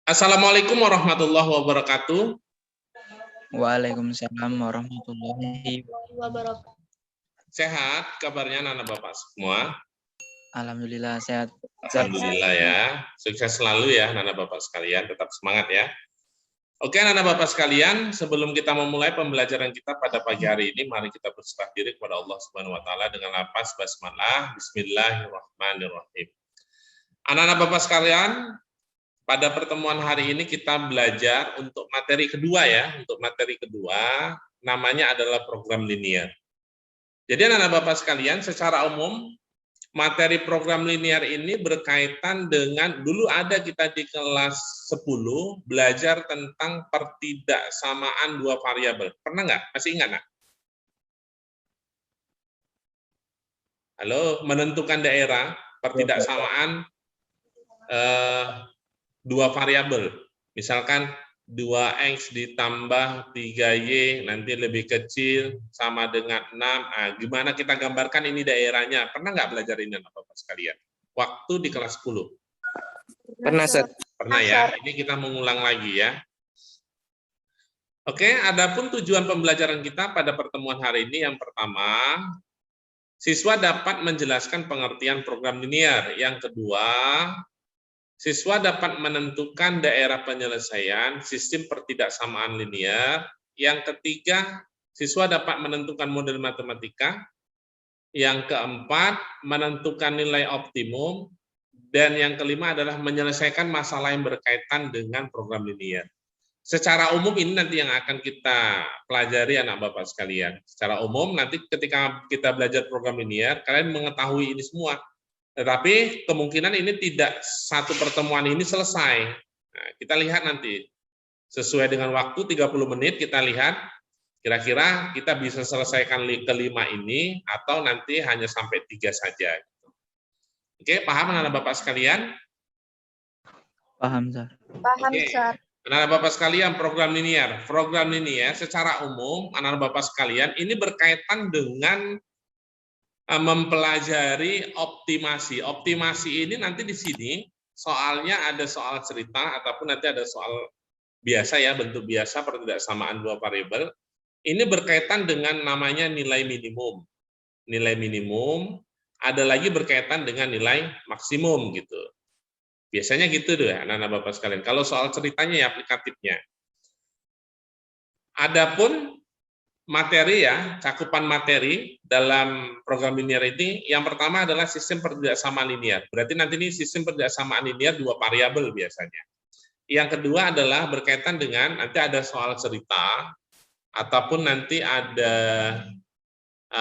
Assalamualaikum warahmatullahi wabarakatuh. Waalaikumsalam warahmatullahi wabarakatuh. Sehat kabarnya anak bapak semua? Alhamdulillah sehat. Alhamdulillah ya. Sukses selalu ya anak bapak sekalian, tetap semangat ya. Oke anak bapak sekalian, sebelum kita memulai pembelajaran kita pada pagi hari ini, mari kita berserah diri kepada Allah Subhanahu wa taala dengan lafaz basmalah. Bismillahirrahmanirrahim. Anak-anak bapak sekalian, pada pertemuan hari ini kita belajar untuk materi kedua ya. Untuk materi kedua namanya adalah program linear. Jadi anak-anak bapak sekalian, secara umum materi program linear ini berkaitan dengan, dulu ada kita di kelas 10 belajar tentang pertidaksamaan dua variabel. Pernah nggak? Masih ingat nggak? Halo, menentukan daerah pertidaksamaan dua variabel. Misalkan 2x ditambah 3y nanti lebih kecil sama dengan 6. Gimana kita gambarkan ini daerahnya? Pernah nggak belajar ini Bapak sekalian? Waktu di kelas 10. Pernah, Seth. Pernah ya. Ini kita mengulang lagi ya. Oke, adapun tujuan pembelajaran kita pada pertemuan hari ini yang pertama, siswa dapat menjelaskan pengertian program linear. Yang kedua, siswa dapat menentukan daerah penyelesaian sistem pertidaksamaan linear. Yang ketiga, siswa dapat menentukan model matematika. Yang keempat, menentukan nilai optimum. Dan yang kelima adalah menyelesaikan masalah yang berkaitan dengan program linear. Secara umum ini nanti yang akan kita pelajari anak bapak sekalian. Secara umum nanti ketika kita belajar program linear, kalian mengetahui ini semua. Tetapi kemungkinan ini tidak satu pertemuan ini selesai. Nah, kita lihat nanti. Sesuai dengan waktu 30 menit kita lihat kira-kira kita bisa selesaikan kelima ini atau nanti hanya sampai 3 saja. Oke, paham anak bapak sekalian? Paham, Sar. Paham, Sar. Anak bapak sekalian, program linear. Program linear secara umum anak bapak sekalian ini berkaitan dengan mempelajari optimasi. Optimasi ini nanti di sini soalnya ada soal cerita ataupun nanti ada soal biasa ya, bentuk biasa pertidaksamaan dua variabel. Ini berkaitan dengan namanya nilai minimum. Nilai minimum, ada lagi berkaitan dengan nilai maksimum gitu. Biasanya gitu deh anak-anak Bapak sekalian. Kalau soal ceritanya ya aplikatifnya. Adapun materi ya, cakupan materi dalam program linear ini, yang pertama adalah sistem pertidaksamaan linear. Berarti nanti ini sistem pertidaksamaan linear dua variabel biasanya. Yang kedua adalah berkaitan dengan, nanti ada soal cerita, ataupun nanti ada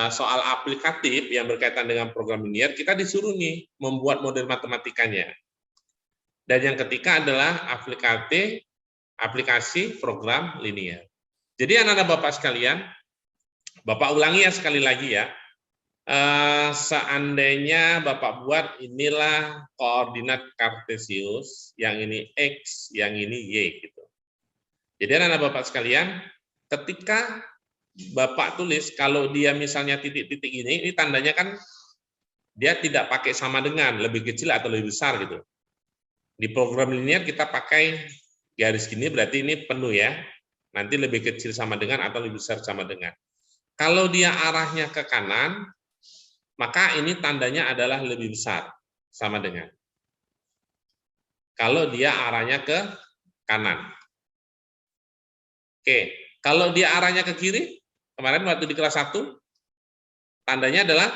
soal aplikatif yang berkaitan dengan program linear, kita disuruh nih membuat model matematikanya. Dan yang ketiga adalah aplikasi program linear. Jadi anak-anak Bapak sekalian, Bapak ulangi ya sekali lagi ya. Seandainya Bapak buat inilah koordinat kartesius, yang ini X, yang ini Y gitu. Jadi anak-anak Bapak sekalian, ketika Bapak tulis kalau dia misalnya titik-titik ini tandanya kan dia tidak pakai sama dengan, lebih kecil atau lebih besar gitu. Di program linear kita pakai garis gini berarti ini penuh ya. Nanti lebih kecil sama dengan atau lebih besar sama dengan. Kalau dia arahnya ke kanan, maka ini tandanya adalah lebih besar sama dengan. Kalau dia arahnya ke kanan. Oke, kalau dia arahnya ke kiri, kemarin waktu di kelas 1, tandanya adalah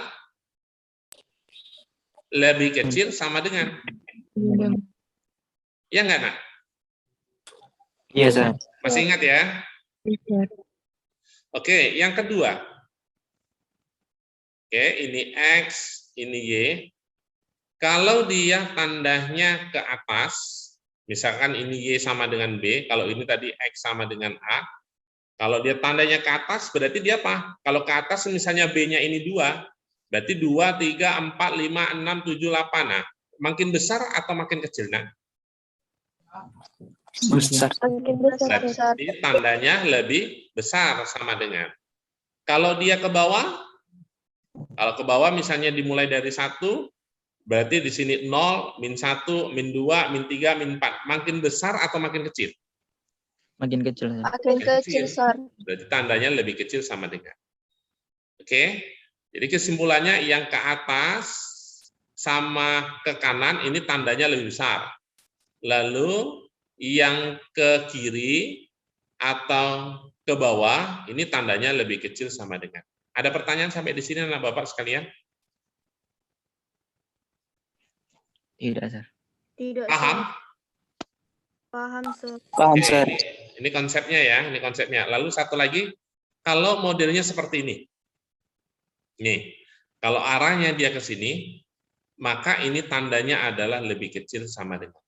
lebih kecil sama dengan. Ya enggak, Nak? Iya, Sar. Masih ingat ya? Oke, yang kedua. Oke, ini X, ini Y. Kalau dia tandanya ke atas, misalkan ini Y sama dengan B, kalau ini tadi X sama dengan A, kalau dia tandanya ke atas, berarti dia apa? Kalau ke atas misalnya B-nya ini 2, berarti 2, 3, 4, 5, 6, 7, 8. Nah, makin besar atau makin kecil? Nah, Besar. berarti tandanya lebih besar sama dengan. Kalau dia ke bawah, kalau ke bawah misalnya dimulai dari 1, Berarti di sini 0, min 1, min 2, min 3, min 4. Makin besar atau makin kecil? Makin kecil, Sir. Makin kecil, Sir. Berarti tandanya lebih kecil sama dengan. Oke. Jadi kesimpulannya yang ke atas sama ke kanan ini tandanya lebih besar. Lalu yang ke kiri atau ke bawah ini tandanya lebih kecil sama dengan. Ada pertanyaan sampai di sini anak Bapak sekalian? Tidak, Sir. Tidak, Paham? Paham, Sir. Paham, Oke, Sir. ini konsepnya ya, ini konsepnya. Lalu satu lagi, kalau modelnya seperti ini. Nih, kalau arahnya dia ke sini, maka ini tandanya adalah lebih kecil sama dengan.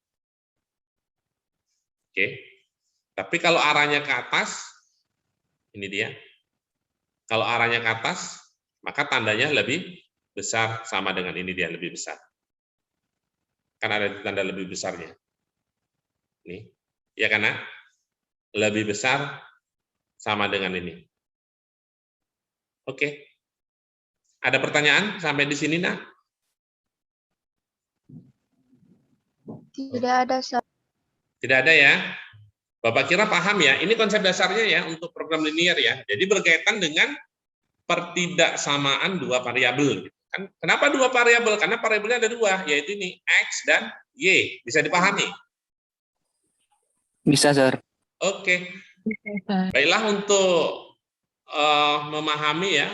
Oke. Tapi kalau arahnya ke atas, ini dia. Kalau arahnya ke atas, maka tandanya lebih besar sama dengan ini dia, lebih besar. Kan ada tanda lebih besarnya. Nih, ya karena lebih besar sama dengan ini. Oke. Ada pertanyaan sampai di sini, Nak? Tidak ada, Sir. Tidak ada ya? Bapak kira paham ya? Ini konsep dasarnya ya untuk program linear ya. Jadi berkaitan dengan pertidaksamaan dua variabel. Kan? Kenapa dua variabel? Karena variabelnya ada dua, yaitu ini X dan Y. Bisa dipahami? Bisa, Sir. Oke. Baiklah, untuk memahami ya,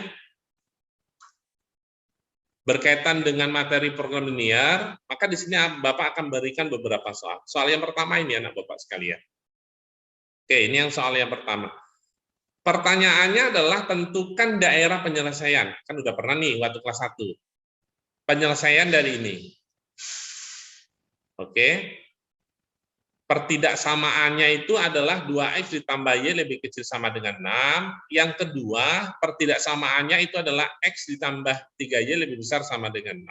berkaitan dengan materi program linear, maka di sini Bapak akan berikan beberapa soal. Soal yang pertama ini anak Bapak sekalian. Oke, ini yang soal yang pertama. Pertanyaannya adalah tentukan daerah penyelesaian. Kan udah pernah nih waktu kelas 1. Penyelesaian dari ini. Oke. Pertidaksamaannya itu adalah 2X ditambah Y lebih kecil sama dengan 6. Yang kedua, pertidaksamaannya itu adalah X ditambah 3Y lebih besar sama dengan 6.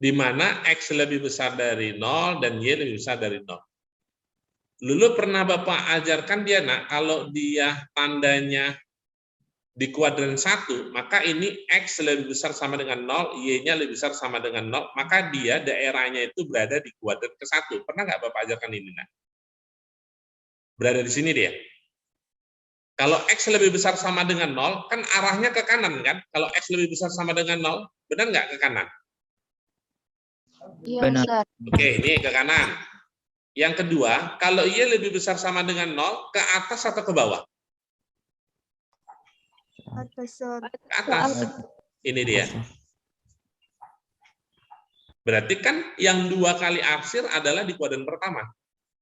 Di mana X lebih besar dari 0 dan Y lebih besar dari 0. Dulu pernah Bapak ajarkan dia, Nak, kalau dia tandanya di kuadran 1, maka ini X lebih besar sama dengan 0, Y-nya lebih besar sama dengan 0, maka dia daerahnya itu berada di kuadran ke-1. Pernah nggak Bapak ajarkan ini, Nak? Berada di sini dia. Kalau X lebih besar sama dengan 0, kan arahnya ke kanan, kan? Kalau X lebih besar sama dengan 0, benar nggak ke kanan? Iya, Benar. Sir. Oke, ini ke kanan. Yang kedua, kalau Y lebih besar sama dengan 0, ke atas atau ke bawah? Atas, Sir. Ke atas. Ini dia. Berarti kan yang 2 kali arsir adalah di kuadran pertama.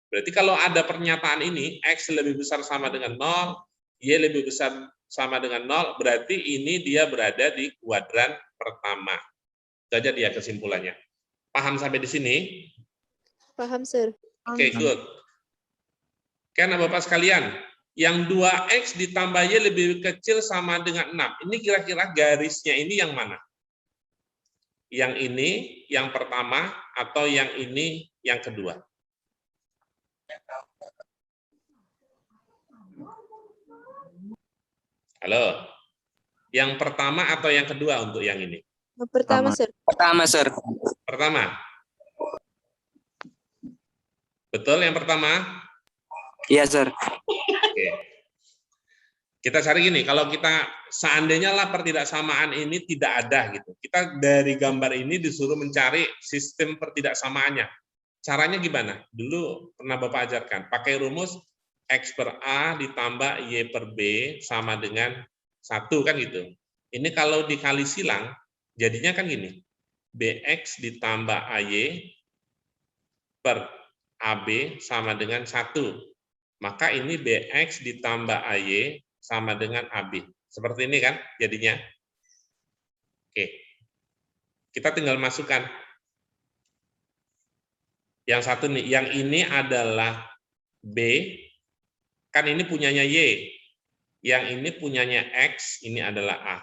Berarti kalau ada pernyataan ini, X lebih besar sama dengan 0, Y lebih besar sama dengan 0, berarti ini dia berada di kuadran pertama. Itu aja dia kesimpulannya. Paham sampai di sini? Paham, Sir. Oke, good. Karena Bapak sekalian, yang 2X ditambah Y lebih kecil sama dengan 6. Ini kira-kira garisnya ini yang mana? Yang ini yang pertama atau yang ini yang kedua? Halo? Yang pertama atau yang kedua untuk yang ini? Yang pertama, Sir. Pertama, Sir. Pertama. Betul yang pertama? Iya, Sir. Oke. Kita cari gini, kalau kita seandainya lah pertidaksamaan ini tidak ada gitu. Kita dari gambar ini disuruh mencari sistem pertidaksamaannya. Caranya gimana? Dulu pernah Bapak ajarkan, pakai rumus X per A ditambah Y per B sama dengan 1 kan gitu. Ini kalau dikali silang, jadinya kan gini. BX ditambah AY per AB sama dengan 1. Maka ini BX ditambah AY sama dengan AB. Seperti ini kan jadinya. Oke. Kita tinggal masukkan. Yang satu nih, yang ini adalah B. Kan ini punyanya Y. Yang ini punyanya X, ini adalah A.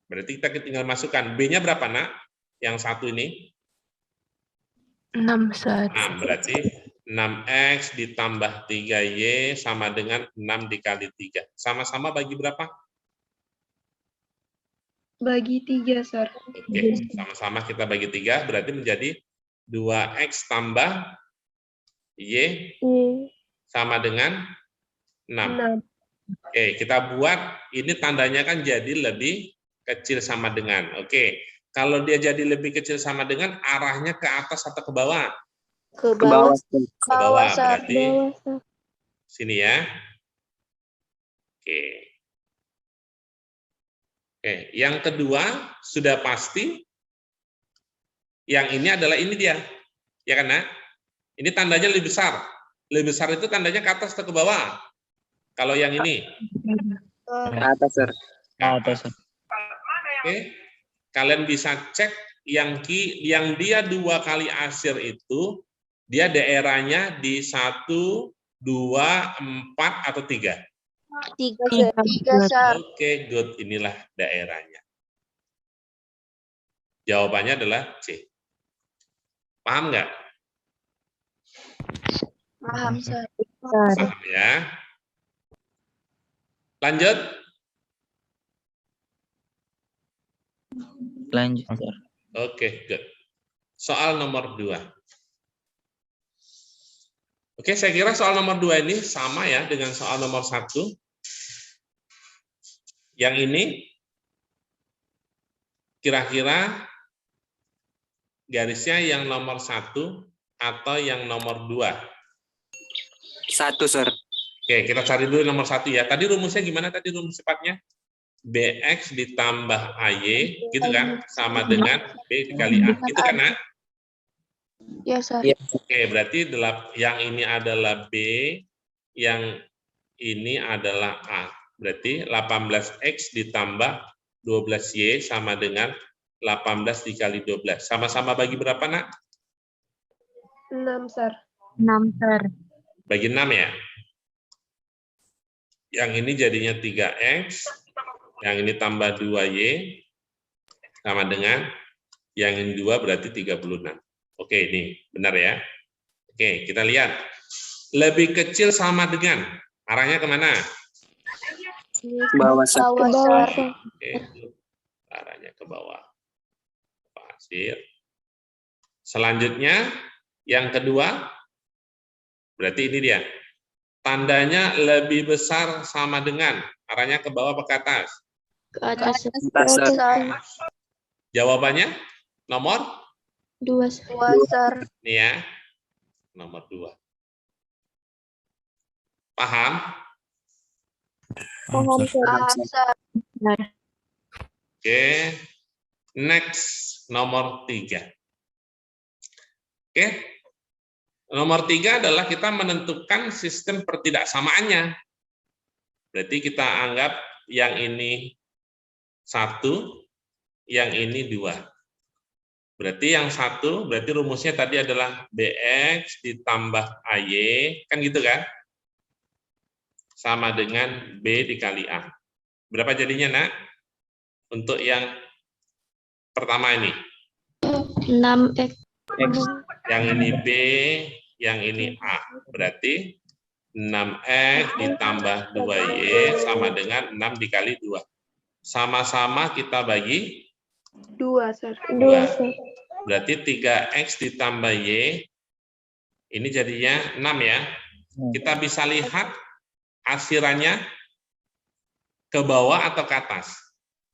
Berarti kita tinggal masukkan. B-nya berapa, Nak? Yang satu ini? 6, Sir. 6. Berarti 6X ditambah 3Y sama dengan 6 dikali 3. Sama-sama bagi berapa? Bagi 3, Sir. Oke, sama-sama kita bagi 3, berarti menjadi 2X tambah Y sama dengan 6. Oke, kita buat, ini tandanya kan jadi lebih kecil sama dengan. Oke, kalau dia jadi lebih kecil sama dengan, arahnya ke atas atau ke bawah? Ke Ke bawah, bawah. Sir. Ke bawah, berarti sini ya. Oke. Oke, yang kedua sudah pasti. Yang ini adalah ini dia. Ya kan, Nak? Ini tandanya lebih besar. Lebih besar itu tandanya ke atas atau ke bawah? Kalau yang ini. Ke atas, Sir. Ke atas. Oke. Kalian bisa cek yang dia 2 kali asir itu, dia daerahnya di 1, 2, 4, atau 3? 3, Sir. Oke, good. Inilah daerahnya. Jawabannya adalah C. Paham nggak? Paham, Sir. Paham ya. Lanjut. Lanjut, Sir. Oke, good. Soal nomor 2. Oke, saya kira soal nomor 2 ini sama ya dengan soal nomor 1. Yang ini kira-kira garisnya yang nomor 1 atau yang nomor 2? 1, Sir. Oke, kita cari dulu nomor 1 ya. Tadi rumusnya gimana tadi rumus cepatnya? BX ditambah AY, gitu kan? Sama dengan B dikali A. Gitu kan, Nak? Ya, Sir. Oke, berarti yang ini adalah B, yang ini adalah A. Berarti 18X ditambah 12Y sama dengan 18 dikali 12. Sama-sama bagi berapa, Nak? 6, Sir. Bagi 6 ya? Yang ini jadinya 3X, yang ini tambah 2Y, sama dengan yang ini 2 berarti 36. Oke, ini benar ya? Oke, kita lihat. Lebih kecil sama dengan, arahnya kemana? Ke bawah, Sir. Oke, arahnya ke bawah. Pasir. Selanjutnya, yang kedua, berarti ini dia. Tandanya lebih besar sama dengan, arahnya ke bawah atau ke atas? Ke atas, Sir. Jawabannya nomor 2, Sir. ini ya, nomor 2. Paham? Paham, Sir. Oke, next nomor 3. Oke, nomor 3 adalah kita menentukan sistem pertidaksamaannya. Berarti kita anggap yang ini 1, yang ini 2. Berarti yang 1, berarti rumusnya tadi adalah BX ditambah AY, kan gitu kan? Sama dengan B dikali A. Berapa jadinya, Nak? Untuk yang pertama ini. 6X. Yang ini B, yang ini A. Berarti 6X ditambah 2Y sama dengan 6 dikali 2. Sama-sama kita bagi 2, Sir. 2. Berarti 3X ditambah Y, ini jadinya 6 ya. Kita bisa lihat asirannya ke bawah atau ke atas?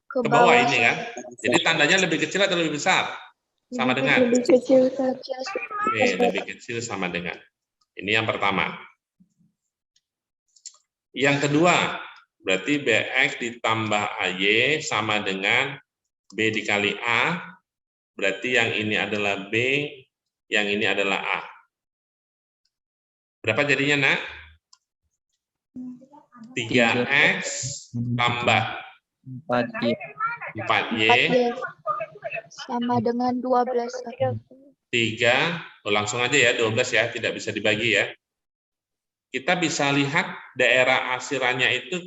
Ke bawah ini kan. Jadi tandanya lebih kecil atau lebih besar? Sama dengan? Lebih kecil, Sir. Oke, lebih kecil sama dengan. Ini yang pertama. Yang kedua, berarti BX ditambah AY sama dengan B dikali A. Berarti yang ini adalah B, yang ini adalah A. Berapa jadinya, Nak? 3X tambah 4Y. 4Y Sama dengan 12, Sir. 3, langsung aja ya, 12 ya, tidak bisa dibagi ya. Kita bisa lihat daerah asirannya itu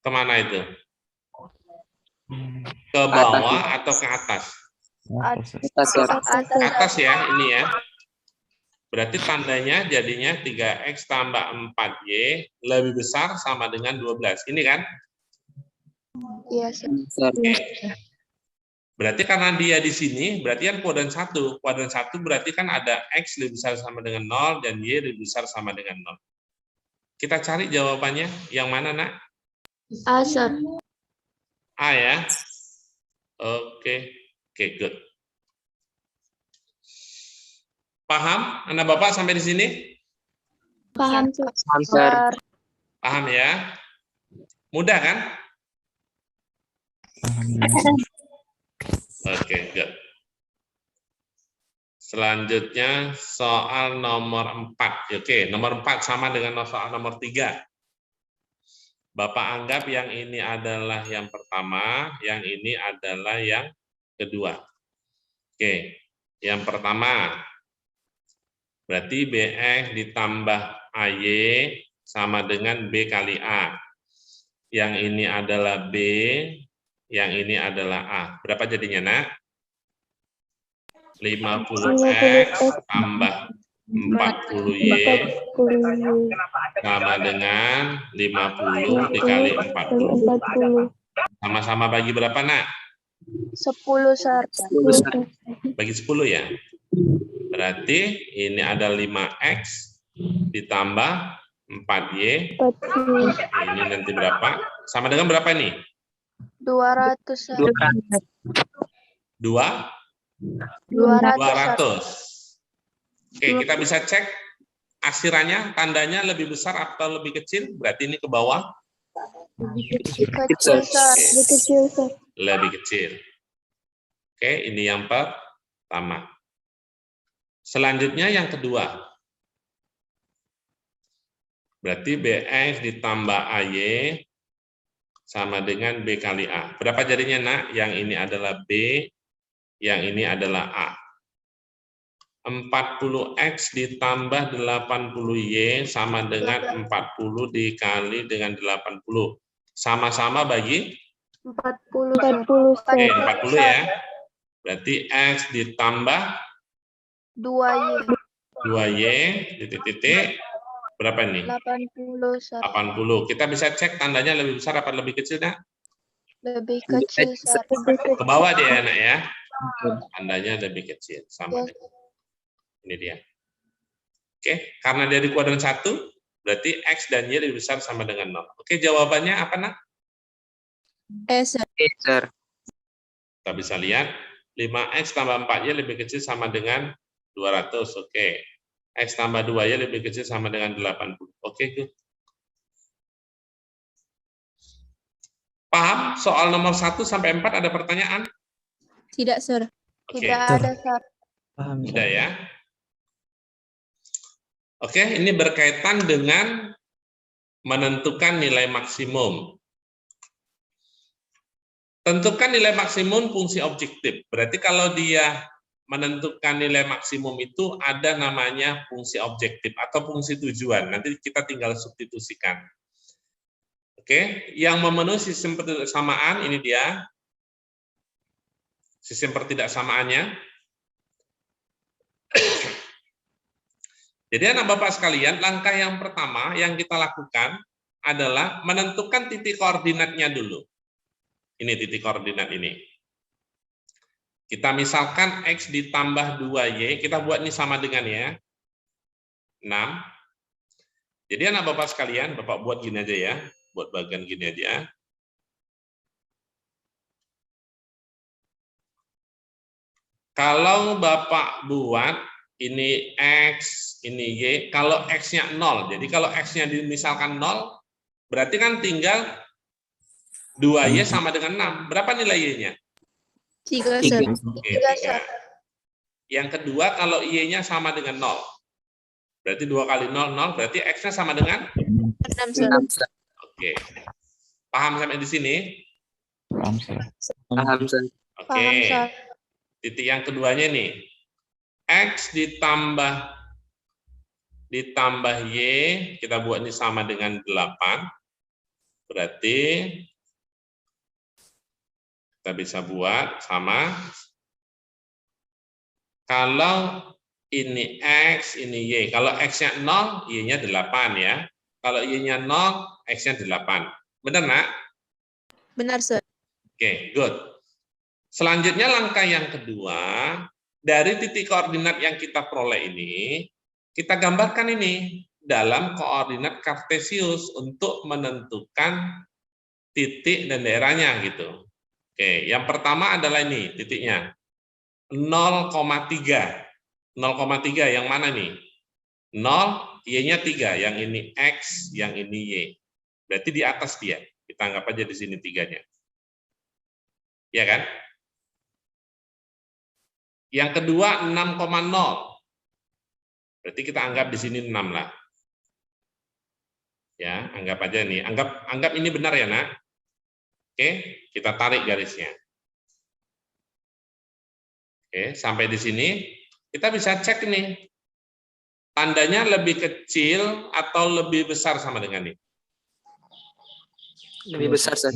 kemana itu? Ke bawah atau ke atas? Atas ya, ini ya. Berarti tandanya jadinya 3X tambah 4Y lebih besar sama dengan 12. Ini kan? Iya, Sir. Sir. Oke. Berarti karena dia di sini, berarti kan kuadran 1. Kuadran 1 berarti kan ada X lebih besar sama dengan 0 dan Y lebih besar sama dengan 0. Kita cari jawabannya. Yang mana, Nak? A, Sir. A ya. Oke. Oke, good. Paham? Anak Bapak sampai di sini? Paham, Sir. Paham, Sir. Paham ya? Mudah kan? Oke, good. Selanjutnya soal nomor 4. Oke, nomor 4 sama dengan soal nomor 3. Bapak anggap yang ini adalah yang pertama, yang ini adalah yang kedua. Oke, yang pertama. Berarti BX ditambah AY sama dengan B kali A. Yang ini adalah B, yang ini adalah A. Berapa jadinya, Nak? 50X tambah 40Y sama dengan 50 dikali 40. Sama-sama bagi berapa, Nak? 10, Sir. 10, Sir. Bagi 10 ya. Berarti ini ada 5X ditambah 4Y. Ini nanti berapa? Sama dengan berapa nih? 200, Sir. 200. 200. Oke, kita bisa cek asirannya, tandanya lebih besar atau lebih kecil? Berarti ini ke bawah? Kecil, Sir. Lebih kecil, Sir. Lebih kecil. Oke, ini yang pertama. Selanjutnya yang kedua. Berarti BX ditambah AY sama dengan B kali A. Berapa jadinya, Nak? Yang ini adalah B, yang ini adalah A. 40X ditambah 80Y sama dengan 40 dikali dengan 80. Sama-sama bagi? 40. Oke, 40 ya. Berarti X ditambah 2Y. 2Y, titik-titik. Berapa ini? 80, Sir. 80. Kita bisa cek tandanya lebih besar apa lebih kecil, Nak? Lebih kecil, Sir. Ke bawah dia, Nak ya. Tandanya lebih kecil. Sama dengan. Ini dia. Oke, karena dia di kuadran 1, berarti X dan Y lebih besar sama dengan 0. Oke, jawabannya apa, Nak? Sir. Kita bisa lihat, 5X tambah 4Y lebih kecil sama dengan 200. Oke. X tambah 2Y lebih kecil sama dengan 80. Oke, good. Paham? Soal nomor 1 sampai 4 ada pertanyaan? Tidak, Sir. Oke, Tidak ada, Sir. Paham, tidak ya. Oke, ini berkaitan dengan menentukan nilai maksimum. Tentukan nilai maksimum fungsi objektif. Berarti kalau dia menentukan nilai maksimum itu ada namanya fungsi objektif atau fungsi tujuan. Nanti kita tinggal substitusikan. Oke, yang memenuhi sistem pertidaksamaan ini dia. Sistem pertidaksamaannya. Jadi anak Bapak sekalian, langkah yang pertama yang kita lakukan adalah menentukan titik koordinatnya dulu. Ini titik koordinat ini. Kita misalkan X ditambah 2Y, kita buat ini sama dengan ya, 6. Jadi anak Bapak sekalian, Bapak buat gini aja ya, buat bagian gini aja. Kalau Bapak buat ini X, ini Y, kalau X-nya 0, jadi kalau X-nya misalkan 0, berarti kan tinggal 2Y sama dengan 6. Berapa nilai Y-nya? 3, Sir. Oke, 3. Yang kedua, kalau Y-nya sama dengan 0. Berarti 2 kali 0, 0. Berarti X-nya sama dengan? 6, Sir. Oke. Paham sampai di sini? Paham, Sir. Paham, Sir. Oke. Paham, Sir. Titik yang keduanya nih. X ditambah Y, kita buat ini sama dengan 8. Berarti kita bisa buat sama. Kalau ini X, ini Y. Kalau X-nya 0, Y-nya 8 ya. Kalau Y-nya 0, X-nya 8. Benar, Nak? Benar, Sir. Oke, good. Selanjutnya langkah yang kedua, dari titik koordinat yang kita peroleh ini, kita gambarkan ini dalam koordinat kartesius untuk menentukan titik dan daerahnya gitu. Oke, yang pertama adalah ini titiknya 0,3. 0,3 yang mana nih? 0, Y-nya 3, yang ini X, yang ini Y. Berarti di atas dia. Kita anggap aja di sini 3-nya. Ya kan? Yang kedua 6,0. Berarti kita anggap di sini 6 lah. Ya, anggap aja nih. Anggap ini benar ya, Nak? Oke, kita tarik garisnya. Oke, sampai di sini kita bisa cek nih. Tandanya lebih kecil atau lebih besar sama dengan ini? Lebih besar, Sir.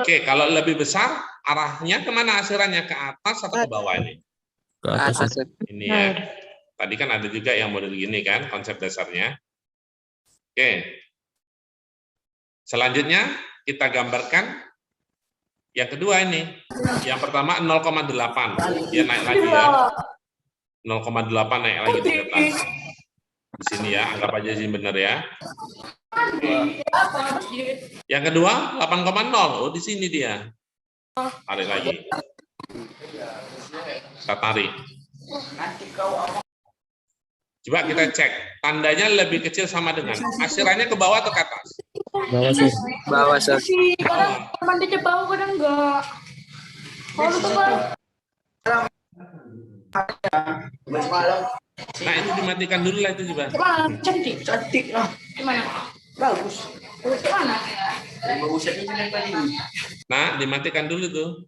Oke, kalau lebih besar, arahnya kemana asirannya? Ke atas atau ke bawah ini? Ke Atas, Sir. Ini ya. Tadi kan ada juga yang model gini kan, konsep dasarnya. Oke. Selanjutnya, kita gambarkan yang kedua ini. Yang pertama 0,8. Dia naik lagi ya. 0,8 naik lagi ke atas. Di sini ya, anggap aja sih benar ya. Yang kedua 8,0. Oh, di sini dia. Tarik lagi. Kita tarik. Coba kita cek. Tandanya lebih kecil sama dengan. Asirannya ke bawah atau ke atas? Bawah, Sir. Bawah, Sir. Teman di bawah kadang enggak. Kalau tuh Nah, itu dimatikan dulu lah itu coba. gimana? Cantik lah. Gimana? Bagus. Gimana? Nah, dimatikan dulu tuh.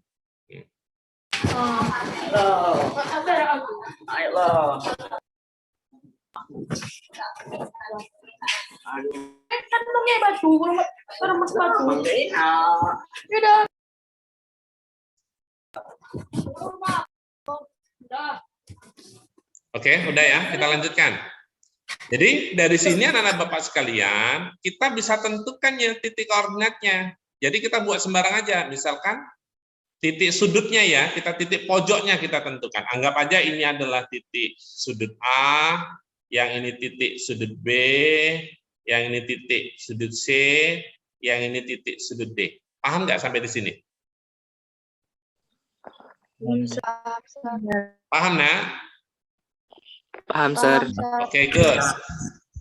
Kan pakai batu, kalau mas batu. Udah. Oke, udah ya, kita lanjutkan. Jadi dari sini anak-anak Bapak sekalian, kita bisa tentukan ya titik koordinatnya. Jadi kita buat sembarang aja, misalkan titik sudutnya ya, kita titik pojoknya kita tentukan. Anggap aja ini adalah titik sudut A, yang ini titik sudut B, yang ini titik sudut C, yang ini titik sudut D. Paham nggak sampai di sini? Paham, nah? Paham, Sir. Oke, good.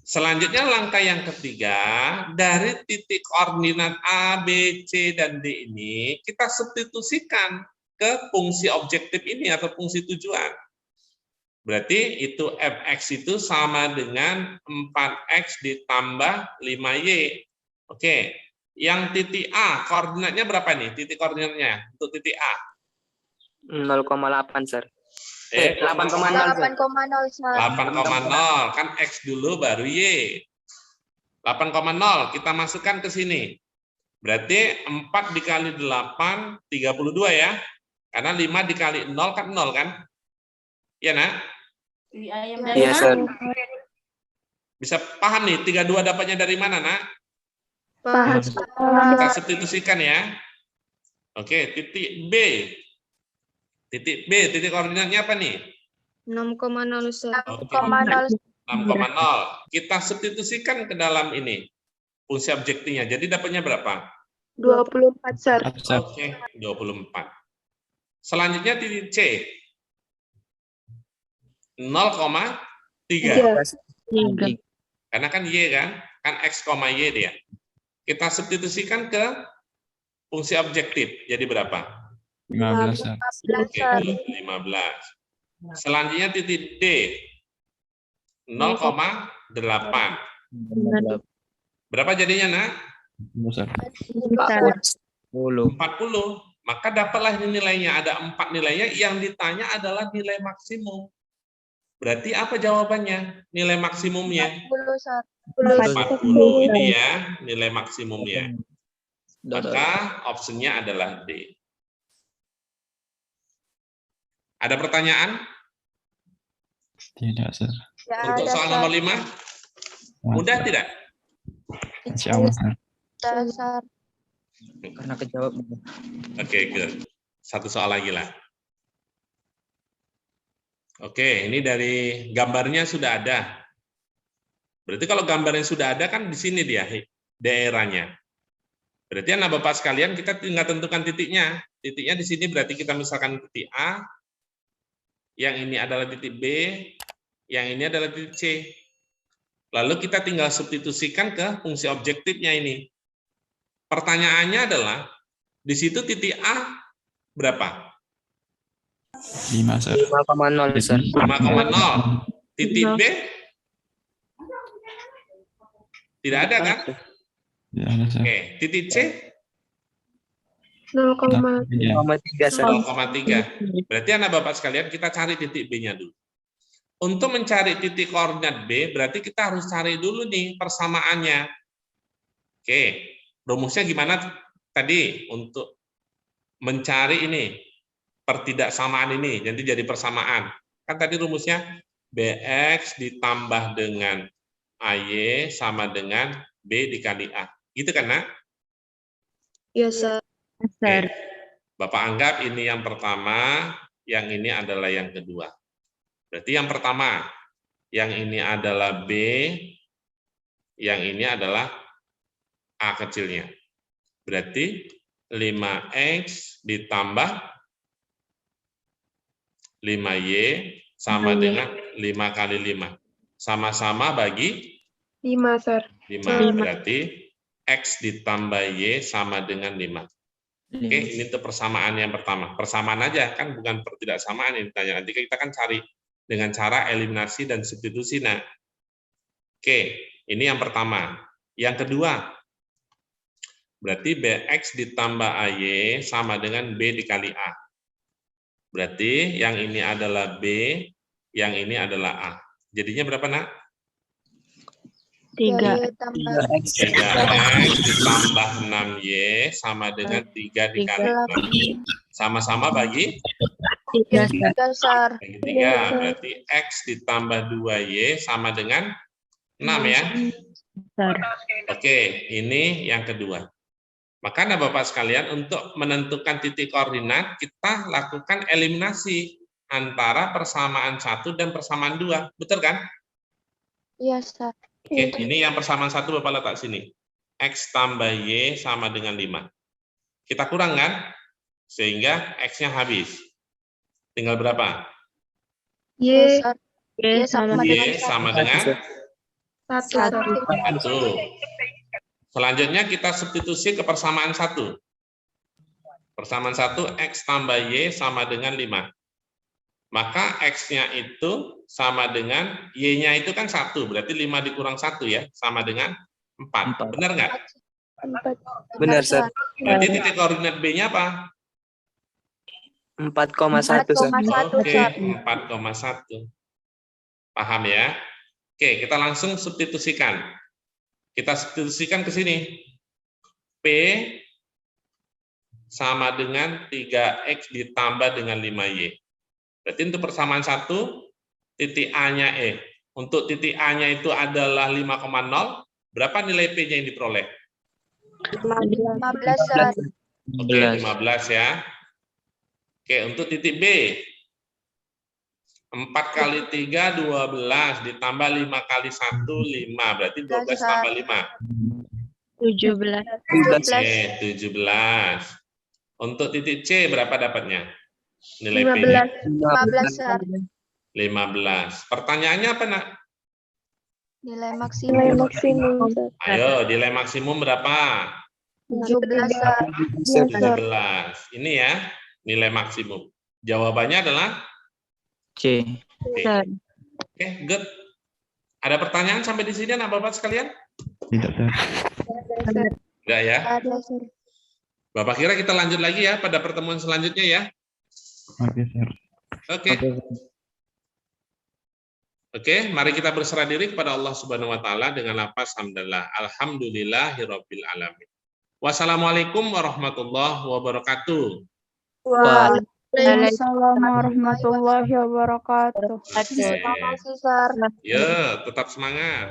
Selanjutnya langkah yang ketiga, dari titik koordinat A, B, C, dan D ini, kita substitusikan ke fungsi objektif ini atau fungsi tujuan. Berarti itu fx itu sama dengan 4x ditambah 5y. Oke, yang titik A, koordinatnya berapa nih? Titik koordinatnya untuk titik A. 0,8, Sir. 8,0. 8,0, Sir. 8,0 kan X dulu baru Y. 8,0 kita masukkan ke sini. Berarti 4 dikali 8 32 ya. Karena 5 dikali 0 kan 0 kan? Iya, Nak? Iya, Sir. Bisa paham nih 32 dapatnya dari mana, Nak? Paham. Kita substitusikan ya. Oke, titik B. Titik B, titik koordinatnya apa nih? 6,0, Sir. 6,0. 6,0. Kita substitusikan ke dalam ini. Fungsi objektifnya. Jadi dapatnya berapa? 24, Sir. Oke, 24. Selanjutnya titik C. 0,3. Karena kan Y kan? Kan X, Y dia. Kita substitusikan ke fungsi objektif. Jadi berapa? 15, Sir. 15, Oke, Sir. 15. Selanjutnya titik D. 0,8. Berapa jadinya, Nak? 40. 40. Maka dapatlah ini nilainya. Ada 4 nilainya. Yang ditanya adalah nilai maksimum. Berarti apa jawabannya? Nilai maksimumnya? 40, Sir. 40. Ini ya, nilai maksimumnya. Maka optionnya adalah D. Ada pertanyaan? Tidak, Sir. Untuk soal nomor 5? Mudah tidak? Insya Allah, Sir. Dasar. Karena kejawab. Oke, good. Satu soal lagi lah. Oke, ini dari gambarnya sudah ada. Berarti kalau gambarnya sudah ada kan di sini dia daerahnya. Berarti anak Bapak sekalian kita tinggal tentukan titiknya. Titiknya di sini berarti kita misalkan titik A, yang ini adalah titik B, yang ini adalah titik C. Lalu kita tinggal substitusikan ke fungsi objektifnya ini. Pertanyaannya adalah, di situ titik A berapa? 5, Sir. 5,0 Sir. 5,0. Titik B? Tidak ada kan? Tidak ada, Sir. Oke, titik C? 0,3. 0,3 Sir. 0,3. Berarti anak Bapak sekalian kita cari titik B-nya dulu. Untuk mencari titik koordinat B, berarti kita harus cari dulu nih persamaannya. Oke, rumusnya gimana tadi untuk mencari ini pertidaksamaan ini, nanti jadi persamaan. Kan tadi rumusnya BX ditambah dengan AY sama dengan B dikali A. Gitu kan, Nak? Iya, Sir. Oke. Bapak anggap ini yang pertama, yang ini adalah yang kedua. Berarti yang pertama, yang ini adalah B, yang ini adalah A kecilnya. Berarti 5X ditambah 5Y sama dengan 5 kali 5. Sama-sama bagi 5, Sir. 5. Berarti X ditambah Y sama dengan 5. Oke, ini untuk persamaan yang pertama. Persamaan aja, kan bukan pertidaksamaan yang ditanya. Nanti kita kan cari dengan cara eliminasi dan substitusi. Nah, oke, ini yang pertama. Yang kedua, berarti BX ditambah AY sama dengan B dikali A. Berarti yang ini adalah B, yang ini adalah A. Jadinya berapa, Nak? 3. 3X ditambah 6Y sama dengan 3 dikali 6. Sama-sama bagi? 3, Sir. Bagi 3. Berarti X ditambah 2Y sama dengan 6 ya? Oke, ini yang kedua. Maka Bapak sekalian, untuk menentukan titik koordinat, kita lakukan eliminasi antara persamaan 1 dan persamaan 2. Betul kan? Iya, Sir. Oke, ini yang persamaan 1 Bapak letak sini. X tambah Y sama dengan 5. Kita kurang kan? Sehingga X-nya habis. Tinggal berapa? Y. Y sama Y sama dengan 1, Sir. 1. Selanjutnya kita substitusi ke persamaan 1. Persamaan 1, X tambah Y sama dengan 5. Maka X-nya itu sama dengan Y-nya itu kan 1. Berarti 5 dikurang 1 ya, sama dengan 4. Benar nggak? 4. Benar, Sir. Berarti titik koordinat B-nya apa? 4,1 Sir. 4,1, Oke, Sir. 4,1. Paham ya? Oke, kita langsung substitusikan. Kita substitusikan ke sini. P sama dengan 3X ditambah dengan 5Y. Berarti untuk persamaan 1, titik A-nya Untuk titik A-nya itu adalah 5,0. Berapa nilai P-nya yang diperoleh? 15, Sir. Oke, 15 ya. Oke, untuk titik B. 4 kali 3, 12. Ditambah 5 kali 1, 5. Berarti 12 tambah 5. 17. Oke, 17. Untuk titik C berapa dapatnya? Nilai P-nya? 15, Sir. 15. Pertanyaannya apa, Nak? Nilai maksimum, Sir. Ayo, nilai maksimum berapa? 17, Sir. 17. Ini ya, nilai maksimum. Jawabannya adalah C. Oke, good. Ada pertanyaan sampai di sini, Anak Bapak sekalian? Tidak, Sir. Enggak ya? Ada, Sir. Bapak kira kita lanjut lagi ya pada pertemuan selanjutnya ya? Oke, Sir. Oke. Oke, mari kita berserah diri kepada Allah Subhanahu wa taala dengan lafaz hamdalah. Alhamdulillahirabbil alamin. Wassalamualaikum warahmatullahi wabarakatuh. Waalaikumsalam warahmatullahi wabarakatuh. Terima kasih, Sir. Ya, tetap semangat.